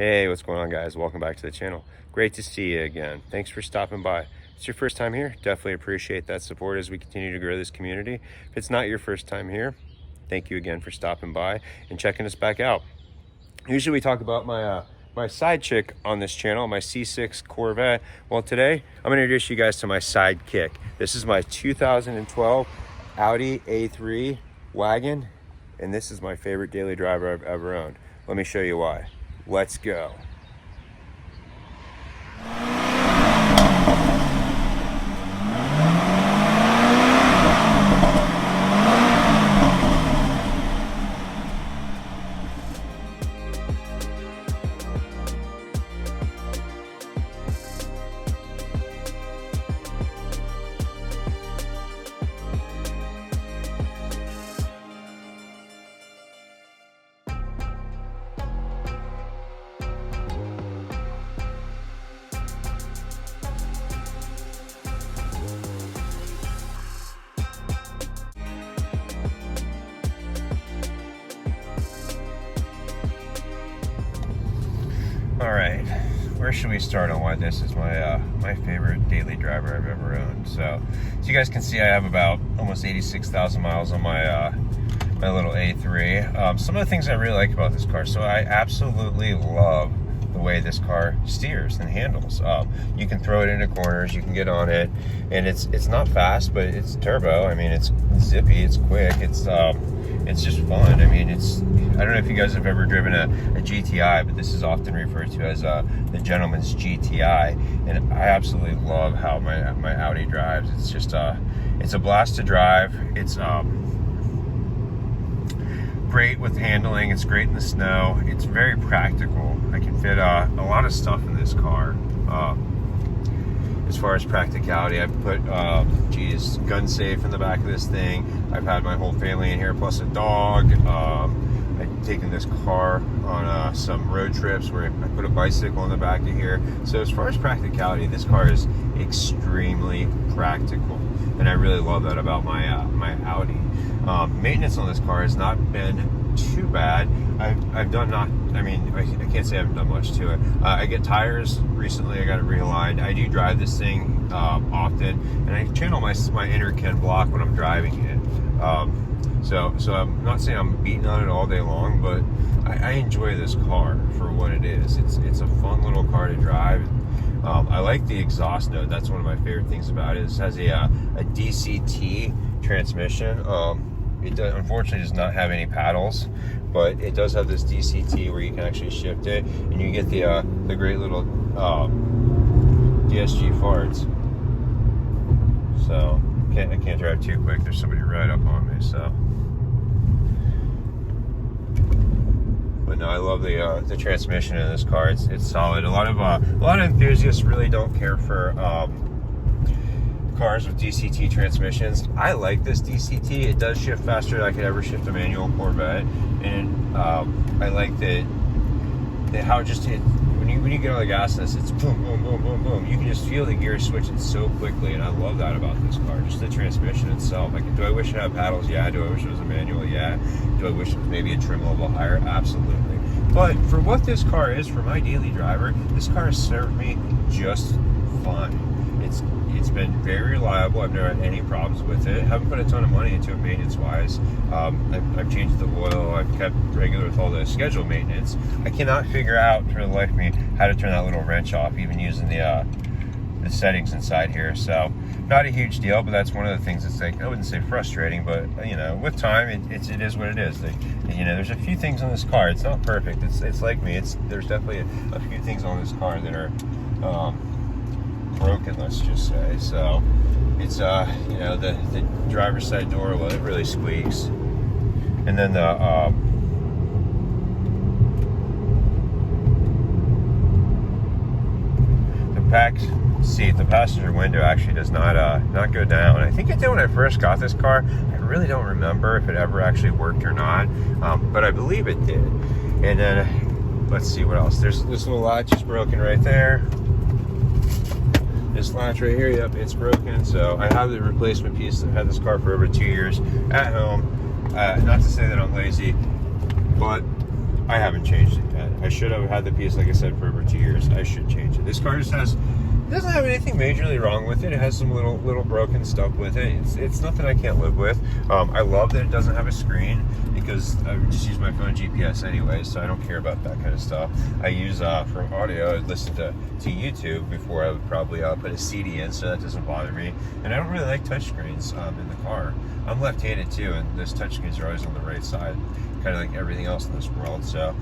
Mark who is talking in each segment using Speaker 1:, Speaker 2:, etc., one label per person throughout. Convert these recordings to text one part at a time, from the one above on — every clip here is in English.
Speaker 1: Hey, what's going on, guys? Welcome back to the channel. Great to see you again. Thanks for stopping by. If it's your first time here, definitely appreciate that support as we continue to grow this community. If it's not your first time here, thank you again for stopping by and checking us back out. Usually we talk about my side chick on this channel, my C6 Corvette. Well, today I'm going to introduce you guys to my sidekick. This is my 2012 Audi A3 Wagon, and this is my favorite daily driver I've ever owned. Let me show you why. Let's go. All right, where should we start on why this is my favorite daily driver I've ever owned? So you guys can see I have about almost 86,000 miles on my my little A3. Some of the things I really like about this car, so I absolutely love the way this car steers and handles. You can throw it into corners, you can get on it, and it's not fast, but it's turbo. I mean, it's zippy, it's quick, it's just fun. I mean, I don't know if you guys have ever driven a GTI, but this is often referred to as the gentleman's GTI, and I absolutely love how my Audi drives. It's just it's a blast to drive. It's great with handling. It's great in the snow. It's very practical. I can fit a lot of stuff in this car. As far as practicality, I've put gun safe in the back of this thing. I've had my whole family in here plus a dog. I've taken this car on some road trips where I put a bicycle in the back of here. So as far as practicality, this car is extremely practical, and I really love that about my my Audi. Maintenance on this car has not been too bad. I've done I can't say I haven't done much to it. I get tires recently. I got it realigned. I do drive this thing often, and I channel my inner Ken Block when I'm driving it. So I'm not saying I'm beating on it all day long, but I enjoy this car for what it is. It's a fun little car to drive. I like the exhaust note. That's one of my favorite things about it. It has a DCT transmission. It unfortunately does not have any paddles, but it does have this DCT where you can actually shift it, and you get the great little DSG farts. So I can't drive too quick. There's somebody right up on me. So, but no, I love the transmission in this car. It's solid. A lot of enthusiasts really don't care for cars with DCT transmissions. I like this DCT. It does shift faster than I could ever shift a manual Corvette, and I like how just when you get on the gas in this, it's boom, boom, boom, boom, boom. You can just feel the gears switching so quickly, and I love that about this car. Just the transmission itself. Do I wish it had paddles? Yeah. Do I wish it was a manual? Yeah. Do I wish it was maybe a trim level higher? Absolutely. But for what this car is, for my daily driver, this car has served me just fine. It's been very reliable. I've never had any problems with it. I haven't put a ton of money into it maintenance-wise. I've changed the oil. I've kept regular with all the scheduled maintenance. I cannot figure out, for the life of me, how to turn that little wrench off, even using the settings inside here. So, not a huge deal, but that's one of the things that's, like, I wouldn't say frustrating, but with time, it is what it is. There's a few things on this car. It's not perfect. It's like me. There's definitely a few things on this car that are broken, let's just say. So it's the driver's side door, well, it really squeaks, and then the back seat, the passenger window actually does not go down. I think it did when I first got this car. I really don't remember if it ever actually worked or not, but I believe it did. And then let's see what else. There's this little latch is broken right there. This latch right here, yep, it's broken. So I have the replacement piece. I've had this car for over 2 years at home. Not to say that I'm lazy, but I haven't changed it yet. I should have had the piece, like I said, for over 2 years. I should change it. This car just doesn't have anything majorly wrong with it. It has some little broken stuff with it. It's nothing I can't live with. I love that it doesn't have a screen because I just use my phone GPS anyway, so I don't care about that kind of stuff. I use for audio, I listen to YouTube before I would probably put a CD in, so that doesn't bother me. And I don't really like touchscreens in the car. I'm left-handed too, and those touchscreens are always on the right side, kind of like everything else in this world. So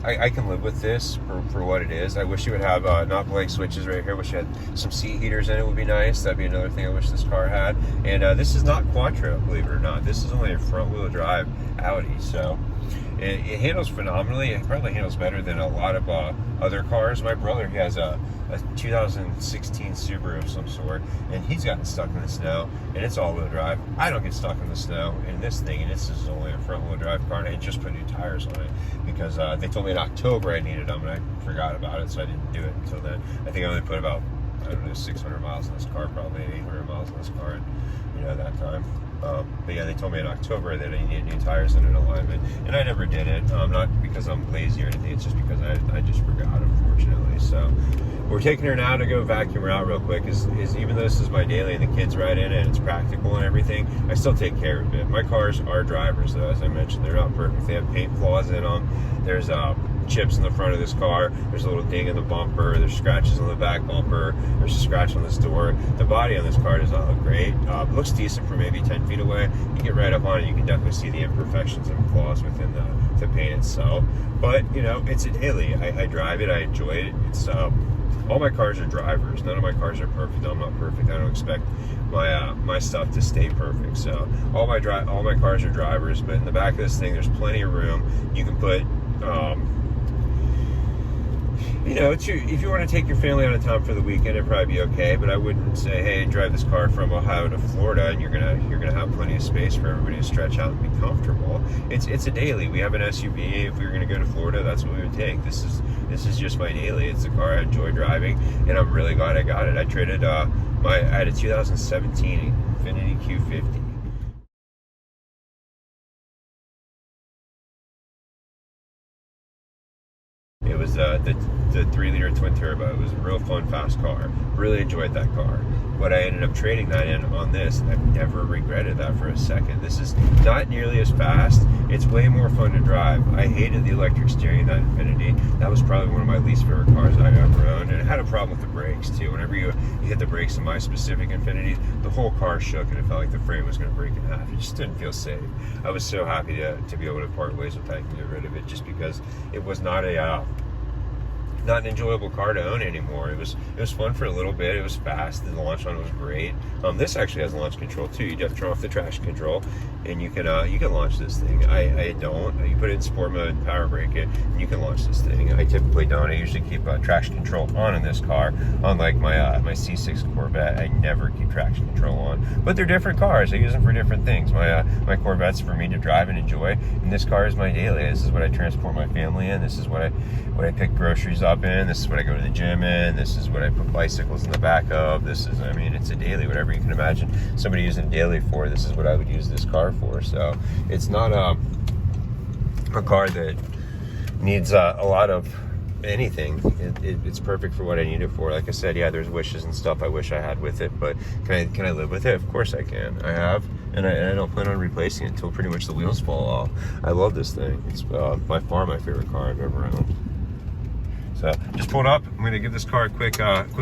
Speaker 1: I can live with this for what it is. I wish it would have not blank switches right here. Wish it had some seat heaters in it, would be nice. That'd be another thing I wish this car had. And this is not Quattro, believe it or not. This is only a front-wheel drive Audi, so it handles phenomenally. It probably handles better than a lot of other cars. My brother, he has a 2016 Subaru of some sort, and he's gotten stuck in the snow, and it's all-wheel drive. I don't get stuck in the snow in this thing, and this is only a front-wheel drive car, and I just put new tires on it because they told me in October I needed them, and I forgot about it, so I didn't do it until then. I think I only put about, I don't know, 600 miles in this car, probably 800 miles in this car, at that time. But yeah, they told me in October that I needed new tires and an alignment, and I never did it. Not because I'm lazy or anything, it's just because I just forgot, unfortunately. So we're taking her now to go vacuum her out real quick. Is even though this is my daily and the kids ride in it and it's practical and everything, I still take care of it. My cars are drivers, though, as I mentioned. They're not perfect. They have paint flaws in them. There's chips in the front of this car. There's a little ding in the bumper. There's scratches on the back bumper. There's a scratch on this door. The body on this car does not look great. It looks decent from maybe 10 feet away. You get right up on it, you can definitely see the imperfections and flaws within the paint itself. But it's a daily. I drive it. I enjoy it. It's all my cars are drivers. None of my cars are perfect. I'm not perfect. I don't expect my stuff to stay perfect. So all my cars are drivers. But in the back of this thing, there's plenty of room. You can put if you want to take your family out of town for the weekend, it'd probably be okay. But I wouldn't say, hey, drive this car from Ohio to Florida, and you're gonna have plenty of space for everybody to stretch out and be comfortable. It's a daily. We have an SUV. If we were gonna go to Florida, that's what we would take. This is just my daily. It's a car I enjoy driving, and I'm really glad I got it. I traded I had a 2017 Infiniti Q50. It was the 3-liter twin turbo. It was a real fun, fast car. Really enjoyed that car. But I ended up trading that in on this, and I've never regretted that for a second. This is not nearly as fast. It's way more fun to drive. I hated the electric steering in that Infiniti. That was probably one of my least favorite cars I ever owned, and it had a problem with the brakes too. Whenever you hit the brakes in my specific Infiniti, the whole car shook, and it felt like the frame was going to break in half. It just didn't feel safe. I was so happy to be able to part ways with that and get rid of it, just because it was not an enjoyable car to own anymore. It was fun for a little bit. It was fast. The launch on it was great. This actually has launch control too. You have to turn off the traction control, and you can launch this thing. I don't. You put it in sport mode, power brake it, and you can launch this thing. I typically don't. I usually keep traction control on in this car. Unlike my C6 Corvette, I never keep traction control on. But they're different cars. I use them for different things. My Corvette's for me to drive and enjoy, and this car is my daily. This is what I transport my family in. This is what I pick groceries up in. This is what I go to the gym in. This is what I put bicycles in the back of. It's a daily, whatever you can imagine somebody using daily for. This is what I would use this car for. So it's not a car that needs a lot of anything. It's perfect for what I need it for. Like I said, yeah, there's wishes and stuff I wish I had with it, but can I live with it? Of course I can. I have, and I don't plan on replacing it until pretty much the wheels fall off. I love this thing. It's by far my favorite car I've ever owned. So just pulled up. I'm going to give this car a quick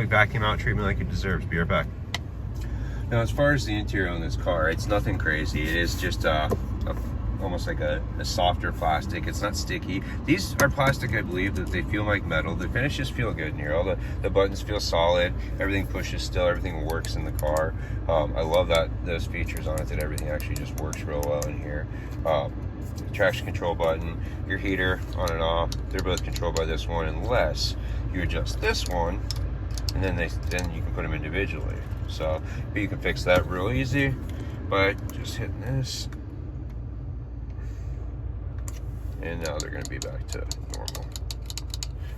Speaker 1: vacuum out treatment like it deserves. Be right back. Now, as far as the interior on this car, it's nothing crazy. It is just almost like a softer plastic. It's not sticky. These are plastic, I believe, that they feel like metal. The finishes feel good in here. All the buttons feel solid. Everything pushes still. Everything works in the car. I love those features on it, that everything actually just works real well in here. Traction control button, your heater on and off, they're both controlled by this one, unless you adjust this one, and then you can put them individually. So but you can fix that real easy by just hitting this, and now they're going to be back to normal.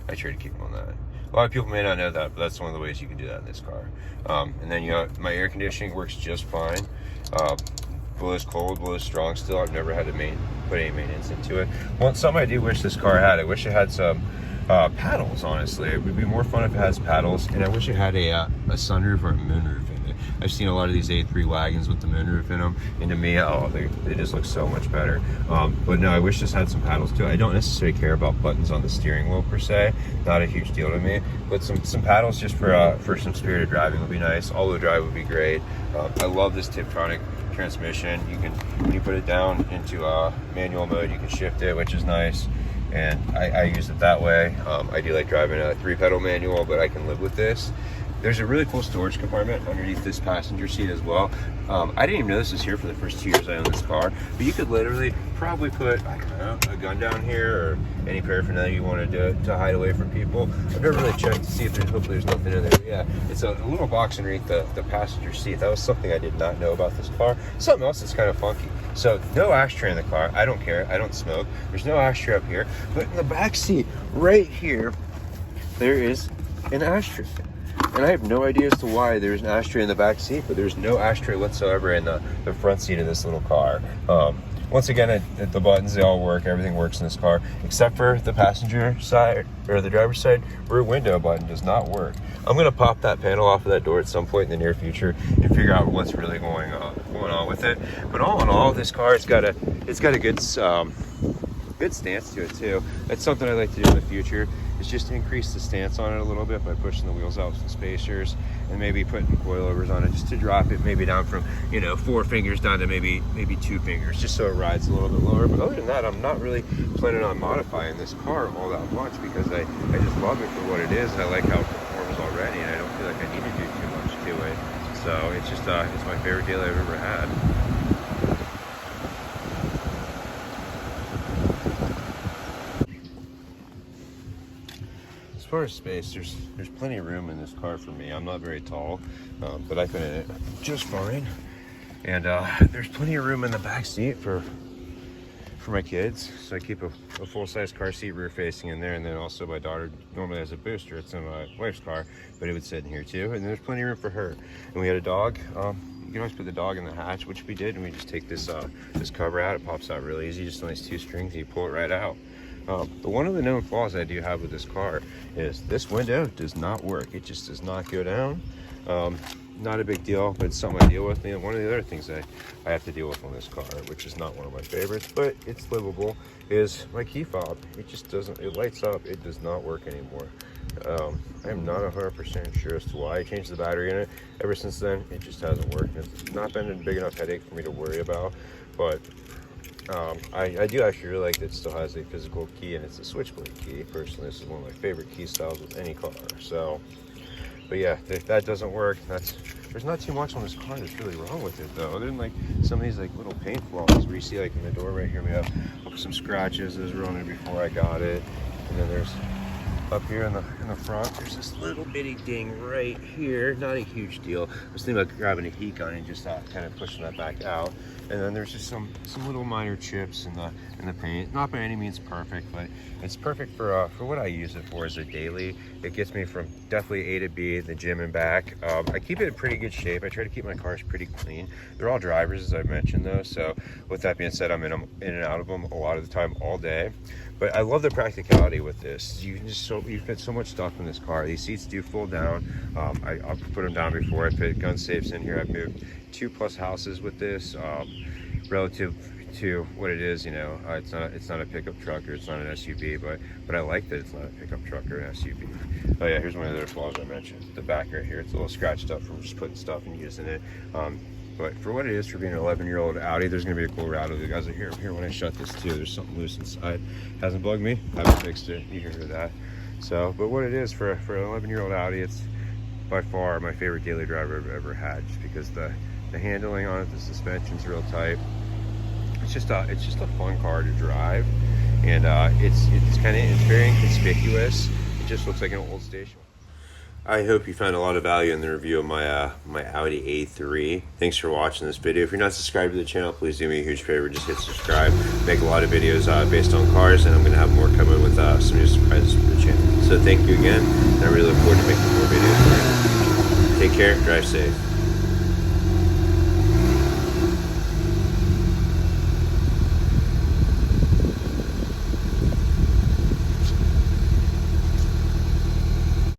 Speaker 1: I try to keep them on that. A lot of people may not know that, but that's one of the ways you can do that in this car. And then my air conditioning works just fine. Blows cold, blows strong still. I've never had to put any maintenance into it. Well, something I do wish this car had, I wish it had some paddles, honestly. It would be more fun if it has paddles, and I wish it had a sunroof or a moonroof in it. I've seen a lot of these A3 wagons with the moonroof in them, and to me, oh, they just look so much better. But no, I wish this had some paddles too. I don't necessarily care about buttons on the steering wheel per se, not a huge deal to me, but some paddles just for some spirited driving would be nice. All-wheel drive would be great. I love this Tiptronic transmission. You can, when you put it down into manual mode, you can shift it, which is nice. And I use it that way. I do like driving a 3-pedal manual, but I can live with this. There's a really cool storage compartment underneath this passenger seat as well. I didn't even know this was here for the first 2 years I owned this car, but you could literally probably put, I don't know, a gun down here or any paraphernalia you wanted to hide away from people. I've never really checked to see if hopefully there's nothing in there. But yeah, it's a little box underneath the passenger seat. That was something I did not know about this car. Something else that's kind of funky. So no ashtray in the car. I don't care. I don't smoke. There's no ashtray up here. But in the back seat, right here, there is an ashtray. And I have no idea as to why there's an ashtray in the back seat, but there's no ashtray whatsoever in the front seat of this little car. Once again, the buttons, they all work. Everything works in this car, except for the passenger side, or the driver's side rear window button does not work. I'm gonna pop that panel off of that door at some point in the near future and figure out what's really going on with it. But all in all, this car, it's got a good stance to it too. That's something I'd like to do in the future, is just increase the stance on it a little bit by pushing the wheels out with some spacers and maybe putting coilovers on it just to drop it maybe down from 4 fingers down to maybe 2 fingers, just so it rides a little bit lower. But other than that, I'm not really planning on modifying this car all that much, because I just love it for what it is. I like how it performs already, and I don't feel like I need to do too much to it. So it's just it's my favorite daily I've ever had. As far as space, there's plenty of room in this car for me. I'm not very tall, but I fit in it just fine. And there's plenty of room in the back seat for my kids. So I keep a full-size car seat rear facing in there, and then also my daughter normally has a booster. It's in my wife's car, but it would sit in here too. And there's plenty of room for her. And we had a dog. You can always put the dog in the hatch, which we did, and we just take this cover out. It pops out really easy, just a nice 2 strings, and you pull it right out. But one of the known flaws I do have with this car is this window does not work. It just does not go down. Not a big deal, but it's something I deal with. And one of the other things I have to deal with on this car, which is not one of my favorites, but it's livable, is my key fob. It just doesn't, it lights up, it does not work anymore. I am not 100% sure as to why. I changed the battery in it. Ever since then, it just hasn't worked. It's not been a big enough headache for me to worry about, but I do actually really like that it still has a physical key, and it's a switchblade key. Personally, this is one of my favorite key styles with any car. So, but yeah, if that doesn't work, there's not too much on this car that's really wrong with it though, other than like some of these like little paint flaws where you see like in the door right here we have some scratches. Those were on there before I got it, and then there's up here in the front, there's this little bitty ding right here. Not a huge deal. I was thinking about grabbing a heat gun and just kind of pushing that back out. And then there's just some little minor chips in the paint. Not by any means perfect, but it's perfect for what I use it for as a daily. It gets me from definitely A to B, the gym and back. I keep it in pretty good shape. I try to keep my cars pretty clean. They're all drivers, as I mentioned though. So with that being said, I'm in and out of them a lot of the time, all day. But I love the practicality with this. You fit so much stuff in this car. These seats do fold down. I'll put them down before. I put gun safes in here. I've moved 2+ houses with this. Relative to what it is, it's not a pickup truck or it's not an SUV, but I like that it's not a pickup truck or an SUV. Oh yeah, here's one of the other flaws I mentioned. The back right here, it's a little scratched up from just putting stuff and using it. But for what it is, for being an 11-year-old Audi, there's gonna be a cool route. The guys are here when I shut this too. There's something loose inside. Hasn't bugged me. Haven't fixed it. You hear that? So, but what it is for an 11-year-old Audi, it's by far my favorite daily driver I've ever had, just because the handling on it, the suspension's real tight. It's just a fun car to drive, and it's very inconspicuous. It just looks like an old station. I hope you found a lot of value in the review of my Audi A3. Thanks for watching this video. If you're not subscribed to the channel, please do me a huge favor. Just hit subscribe. Make a lot of videos based on cars, and I'm going to have more coming with some new surprises for the channel. So thank you again, and I really look forward to making more videos for you. Take care. Drive safe.